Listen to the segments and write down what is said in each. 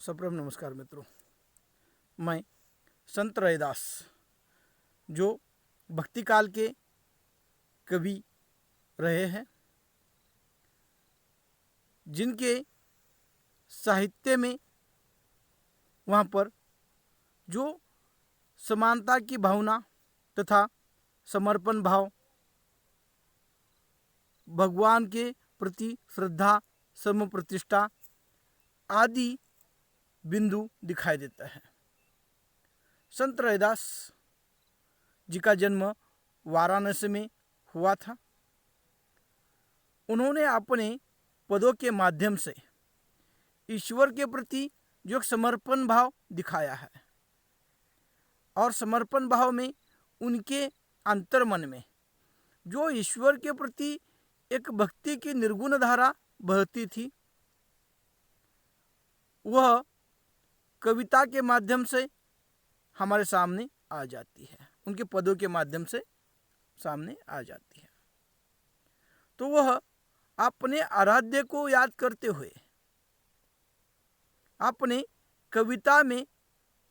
सप्रम नमस्कार मित्रों। मैं संत रैदास, जो भक्ति काल के कवि रहे हैं, जिनके साहित्य में वहाँ पर जो समानता की भावना तथा समर्पण भाव, भगवान के प्रति श्रद्धा, सम प्रतिष्ठा आदि बिंदु दिखाई देता है। संत रैदास जी का जन्म वाराणसी में हुआ था। उन्होंने अपने पदों के माध्यम से ईश्वर के प्रति जो एक समर्पण भाव दिखाया है, और समर्पण भाव में उनके अंतर्मन में जो ईश्वर के प्रति एक भक्ति की निर्गुण धारा बहती थी, वह कविता के माध्यम से हमारे सामने आ जाती है, उनके पदों के माध्यम से सामने आ जाती है। तो वह अपने आराध्य को याद करते हुए अपने कविता में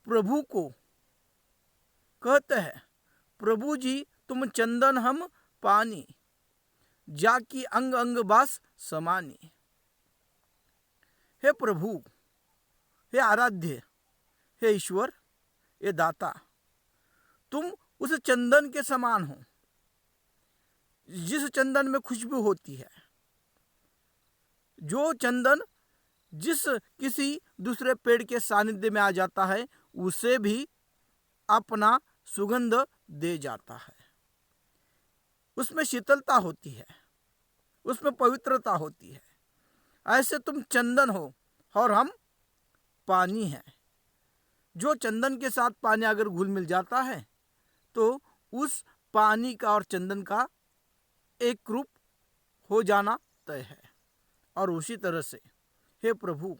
प्रभु को कहते हैं, प्रभु जी तुम चंदन हम पानी, जाकी अंग अंग बास समानी। हे प्रभु, हे आराध्य, हे ईश्वर, हे दाता, तुम उस चंदन के समान हो जिस चंदन में खुशबू होती है, जो चंदन जिस किसी दूसरे पेड़ के सानिध्य में आ जाता है उसे भी अपना सुगंध दे जाता है। उसमें शीतलता होती है, उसमें पवित्रता होती है। ऐसे तुम चंदन हो और हम पानी हैं। जो चंदन के साथ पानी अगर घुल मिल जाता है तो उस पानी का और चंदन का एक रूप हो जाना तय है। और उसी तरह से हे प्रभु,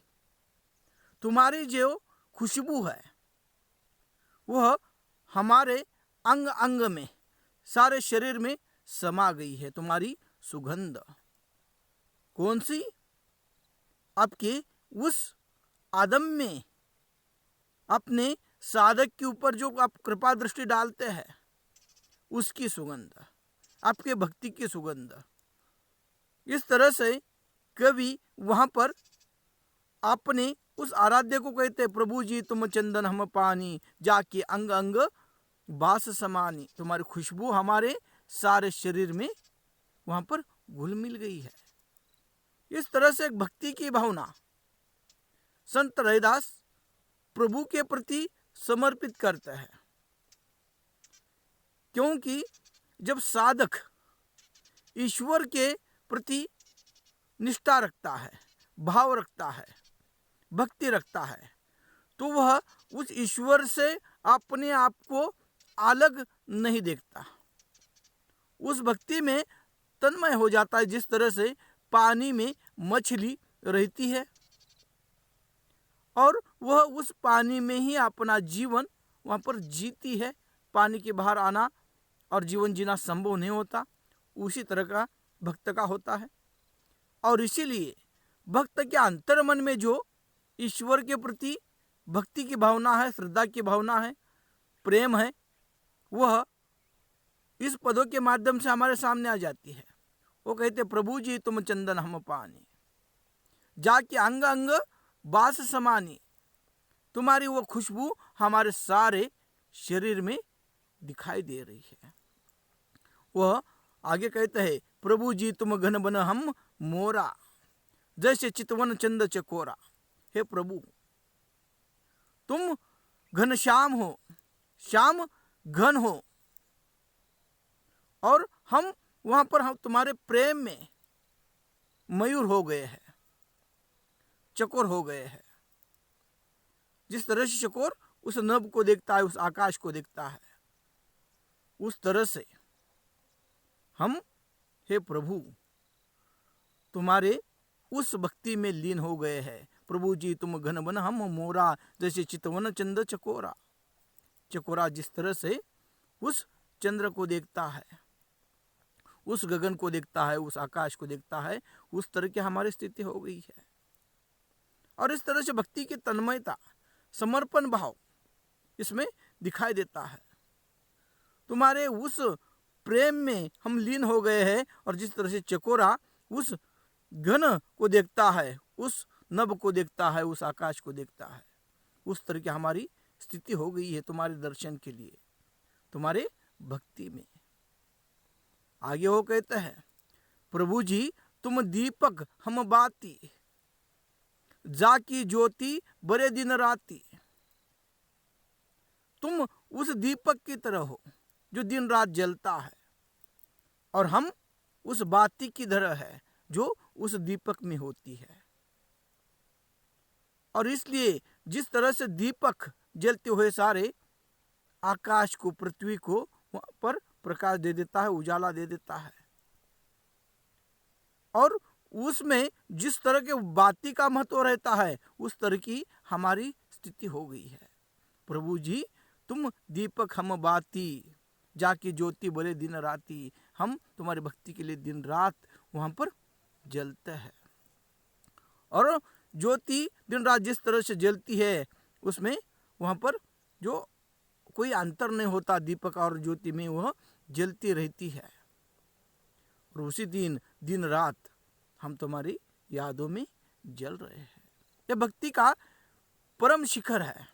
तुम्हारी जो खुशबू है वह हमारे अंग अंग में, सारे शरीर में समा गई है। तुम्हारी सुगंध कौन सी? आपके उस आदम में अपने साधक के ऊपर जो आप कृपा दृष्टि डालते हैं, उसकी सुगंध, आपके भक्ति की सुगंध। इस तरह से कवि वहां पर अपने उस आराध्य को कहते, प्रभु जी तुम चंदन हम पानी, जाके अंग अंग बास समानी। तुम्हारी खुशबू हमारे सारे शरीर में वहां पर घुल मिल गई है। इस तरह से एक भक्ति की भावना संत रैदास प्रभु के प्रति समर्पित करते हैं। क्योंकि जब साधक ईश्वर के प्रति निष्ठा रखता है, भाव रखता है, भक्ति रखता है, तो वह उस ईश्वर से अपने आप को अलग नहीं देखता, उस भक्ति में तन्मय हो जाता है। जिस तरह से पानी में मछली रहती है और वह उस पानी में ही अपना जीवन वहाँ पर जीती है, पानी के बाहर आना और जीवन जीना संभव नहीं होता, उसी तरह का भक्त का होता है। और इसीलिए भक्त के अंतर्मन में जो ईश्वर के प्रति भक्ति की भावना है, श्रद्धा की भावना है, प्रेम है, वह इस पदों के माध्यम से हमारे सामने आ जाती है। वो कहते, प्रभु जी तुम चंदन हम पानी, जाके अंग अंग बास समानी। तुम्हारी वो खुशबू हमारे सारे शरीर में दिखाई दे रही है। वह आगे कहते हैं, प्रभु जी तुम घन बन हम मोरा, जैसे चितवन चंद चकोरा। हे प्रभु, तुम घन श्याम हो, श्याम घन हो, और हम वहां पर हम तुम्हारे प्रेम में मयूर हो गए हैं, चकोर हो गए हैं। जिस तरह से चकोर उस नभ को देखता है, उस आकाश को देखता है, उस तरह से हम हे प्रभु तुम्हारे उस भक्ति में लीन हो गए हैं। प्रभु जी तुम घन बन हम मोरा, जैसे चितवन चंद चकोरा। चकोरा जिस तरह से उस चंद्र को देखता है, उस गगन को देखता है, उस आकाश को देखता है, उस तरह की हमारी स्थिति हो गई है। और इस तरह से भक्ति की तन्मयता, समर्पण भाव इसमें दिखाई देता है। तुम्हारे उस प्रेम में हम लीन हो गए हैं, और जिस तरह से चकोरा उस घन को देखता है, उस नभ को देखता है, उस आकाश को देखता है, उस तरह की हमारी स्थिति हो गई है तुम्हारे दर्शन के लिए, तुम्हारे भक्ति में। आगे वो कहते हैं, प्रभु जी तुम दीपक हम बाती, जाकी ज्योति बड़े दिन राती। तुम उस दीपक की तरह हो जो दिन रात जलता है, और हम उस बाती की तरह है जो उस दीपक में होती है। और इसलिए जिस तरह से दीपक जलते हुए सारे आकाश को, पृथ्वी को पर प्रकाश दे देता है, उजाला दे देता है, और उसमें जिस तरह के बाती का महत्व रहता है, उस तरह की हमारी स्थिति हो गई है। प्रभु जी तुम दीपक हम बाती, जाकी ज्योति बोले दिन राती। हम तुम्हारी भक्ति के लिए दिन रात वहां पर जलते हैं, और ज्योति दिन रात जिस तरह से जलती है, उसमें वहां पर जो कोई अंतर नहीं होता, दीपक और ज्योति में वह जलती रहती है। और उसी दिन रात हम तुम्हारी यादों में जल रहे हैं। यह भक्ति का परम शिखर है,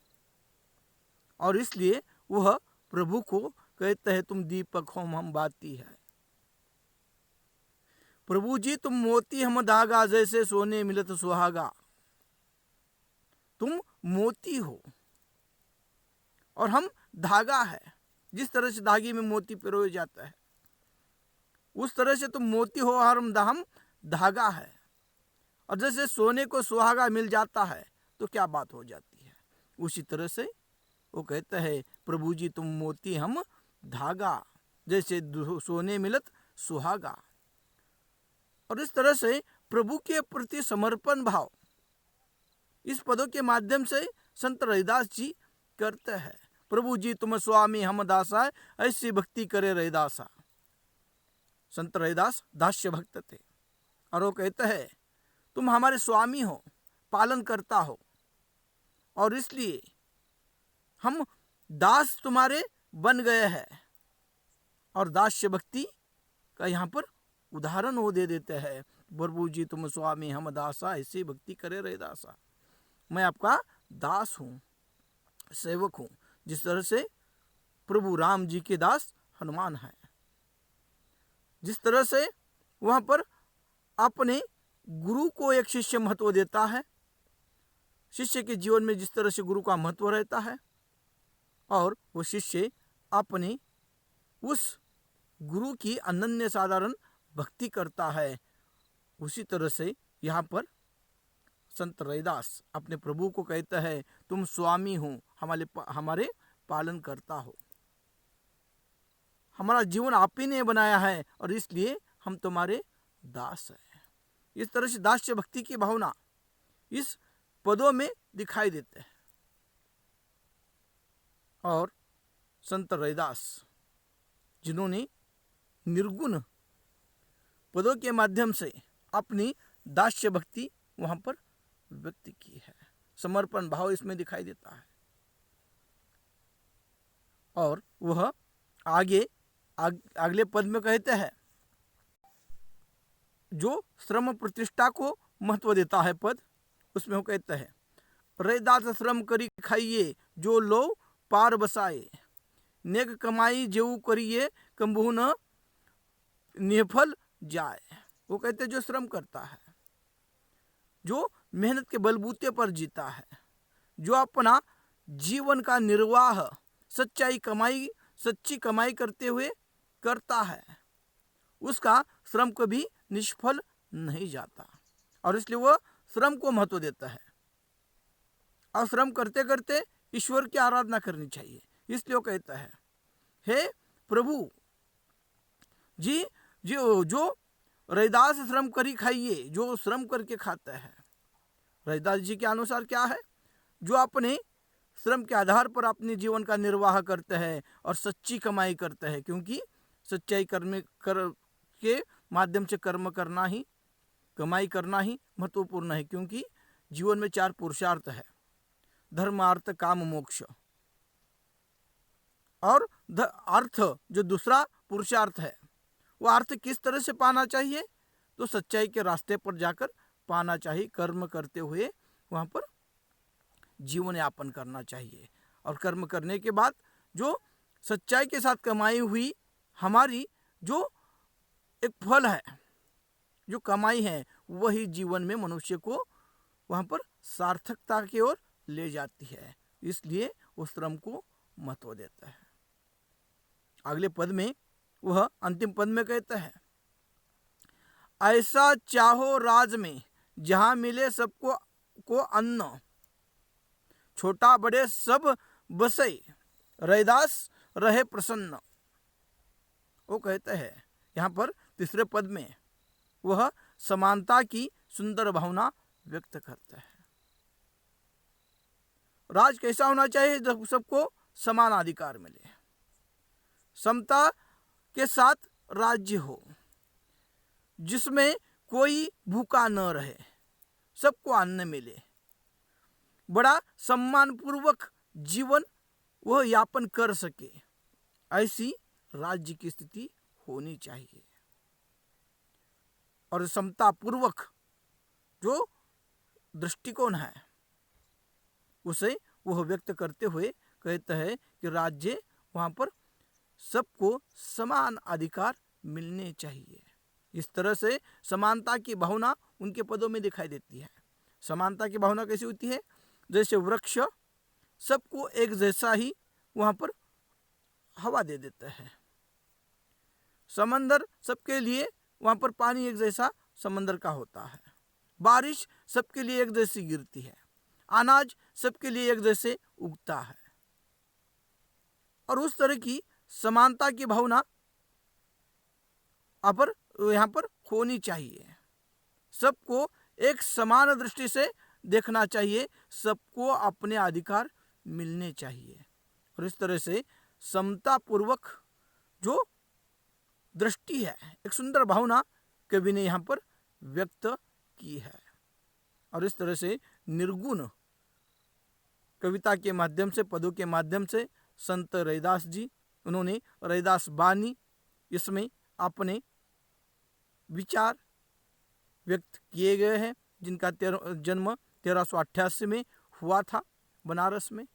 और इसलिए वह प्रभु को कहते हैं, तुम दीपक हो हम बाती है। प्रभु जी तुम मोती हम धागा, जैसे सोने मिलत सुहागा। तुम मोती हो और हम धागा है। जिस तरह से धागे में मोती पिरोया जाता है, उस तरह से तुम मोती हो और हम धागा है। और जैसे सोने को सुहागा मिल जाता है तो क्या बात हो जाती है, उसी तरह से वो कहता है, प्रभु जी तुम मोती हम धागा, जैसे सोने मिलत सुहागा। और इस तरह से प्रभु के प्रति समर्पण भाव इस पदों के माध्यम से संत रविदास जी करते हैं। प्रभु जी तुम स्वामी हम दासा, ऐसी भक्ति करे रविदासा। संत रविदास दास्य भक्त थे, और वो कहते हैं, तुम हमारे स्वामी हो, पालन करता हो, और इसलिए हम दास तुम्हारे बन गए हैं। और दास्य भक्ति का यहाँ पर उदाहरण वो दे देते हैं, प्रभु जी तुम स्वामी हम दासा, ऐसी भक्ति करे रविदासा। मैं आपका दास हूँ, सेवक हूँ, जिस तरह से प्रभु राम जी के दास हनुमान है। जिस तरह से वहां पर अपने गुरु को एक शिष्य महत्व देता है, शिष्य के जीवन में जिस तरह से गुरु का महत्व रहता है, और वो शिष्य अपने उस गुरु की अनन्य साधारण भक्ति करता है, उसी तरह से यहाँ पर संत रविदास अपने प्रभु को कहता है, तुम स्वामी हो, हमारे पालन करता हो, हमारा जीवन आप ही ने बनाया है, और इसलिए हम तुम्हारे दास हैं। इस तरह से दास्य भक्ति की भावना इस पदों में दिखाई देते हैं। और संत रविदास जिन्होंने निर्गुण पदों के माध्यम से अपनी दास्य भक्ति वहां पर व्यक्त की है, समर्पण भाव इसमें दिखाई देता है। और वह अगले पद में कहते हैं, जो श्रम प्रतिष्ठा को महत्व देता है पद, उसमें वो कहते हैं, रैदास श्रम करी खाइए, जो लो पार बसाए, नेक कमाई जेऊ करिए, कंबहु न निफल जाए। वो कहते हैं, जो श्रम करता है, जो मेहनत के बलबूते पर जीता है, जो अपना जीवन का निर्वाह सच्ची कमाई करते हुए करता है, उसका श्रम कभी निष्फल नहीं जाता। और इसलिए वह श्रम को महत्व देता है, और श्रम करते करते ईश्वर की आराधना करनी चाहिए। इसलिए वो कहता है, हे प्रभु जी, जो रैदास श्रम करी खाइए, जो श्रम करके खाता है। रैदास जी के अनुसार क्या है, जो अपने श्रम के आधार पर अपने जीवन का निर्वाह करते हैं और सच्ची कमाई करते हैं, क्योंकि सच्चाई के माध्यम से कर्म करना ही, कमाई करना ही महत्वपूर्ण है। क्योंकि जीवन में 4 पुरुषार्थ है, धर्म अर्थ काम मोक्ष। और अर्थ जो दूसरा पुरुषार्थ है, वो अर्थ किस तरह से पाना चाहिए? तो सच्चाई के रास्ते पर जाकर पाना चाहिए, कर्म करते हुए वहाँ पर जीवन यापन करना चाहिए। और कर्म करने के बाद जो सच्चाई के साथ कमाई हुई हमारी जो एक फल है, जो कमाई है, वही जीवन में मनुष्य को वहाँ पर सार्थकता की ओर ले जाती है। इसलिए वो श्रम को महत्व देता है। अगले पद में वह अंतिम पद में कहता है, ऐसा चाहो राज में जहां मिले सबको को अन्न, छोटा बड़े सब बसे रैदास रहे प्रसन्न। वो कहते हैं यहाँ पर तीसरे पद में वह समानता की सुंदर भावना व्यक्त करता है। राज कैसा होना चाहिए? जब सबको समान अधिकार मिले, समता के साथ राज्य हो, जिसमें कोई भूखा न रहे, सबको अन्न मिले, बड़ा सम्मानपूर्वक जीवन वह यापन कर सके, ऐसी राज्य की स्थिति होनी चाहिए। और समतापूर्वक जो दृष्टिकोण है उसे वह व्यक्त करते हुए कहता है कि राज्य वहाँ पर सबको समान अधिकार मिलने चाहिए। इस तरह से समानता की भावना उनके पदों में दिखाई देती है। समानता की भावना कैसी होती है? जैसे वृक्ष सबको एक जैसा ही वहाँ पर हवा दे देता है, समंदर सबके लिए वहाँ पर पानी एक जैसा समंदर का होता है, बारिश सबके लिए एक जैसी गिरती है, अनाज सबके लिए एक जैसे उगता है। और उस तरह की समानता की भावना यहाँ पर होनी चाहिए। सबको एक समान दृष्टि से देखना चाहिए, सबको अपने अधिकार मिलने चाहिए। और इस तरह से समतापूर्वक जो दृष्टि है, एक सुंदर भावना कवि ने यहाँ पर व्यक्त की है। और इस तरह से निर्गुण कविता के माध्यम से, पदों के माध्यम से संत रैदास जी, उन्होंने रैदास बानी इसमें अपने विचार व्यक्त किए गए हैं, जिनका जन्म 1388 में हुआ था बनारस में।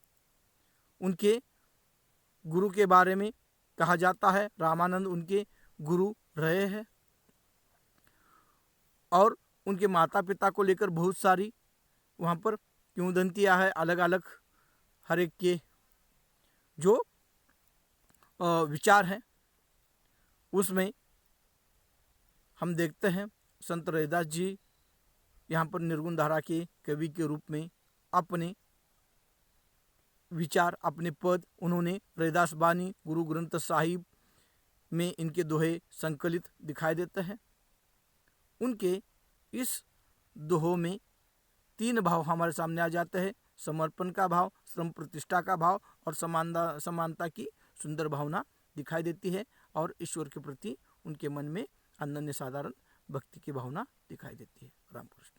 उनके गुरु के बारे में कहा जाता है, रामानंद उनके गुरु रहे हैं। और उनके माता पिता को लेकर बहुत सारी वहाँ पर किंवदंतियाँ है, अलग अलग हर एक के जो विचार हैं उसमें हम देखते हैं संत रैदास जी यहाँ पर निर्गुण धारा के कवि के रूप में अपने विचार, अपने पद उन्होंने रैदास बानी गुरु ग्रंथ साहिब में इनके दोहे संकलित दिखाई देते हैं। उनके इस दोहों में 3 भाव हमारे सामने आ जाते हैं, समर्पण का भाव, श्रम प्रतिष्ठा का भाव और समानता की सुंदर भावना दिखाई देती है। और ईश्वर के प्रति उनके मन में अनन्य साधारण भक्ति की भावना दिखाई देती है। राम कृष्ण।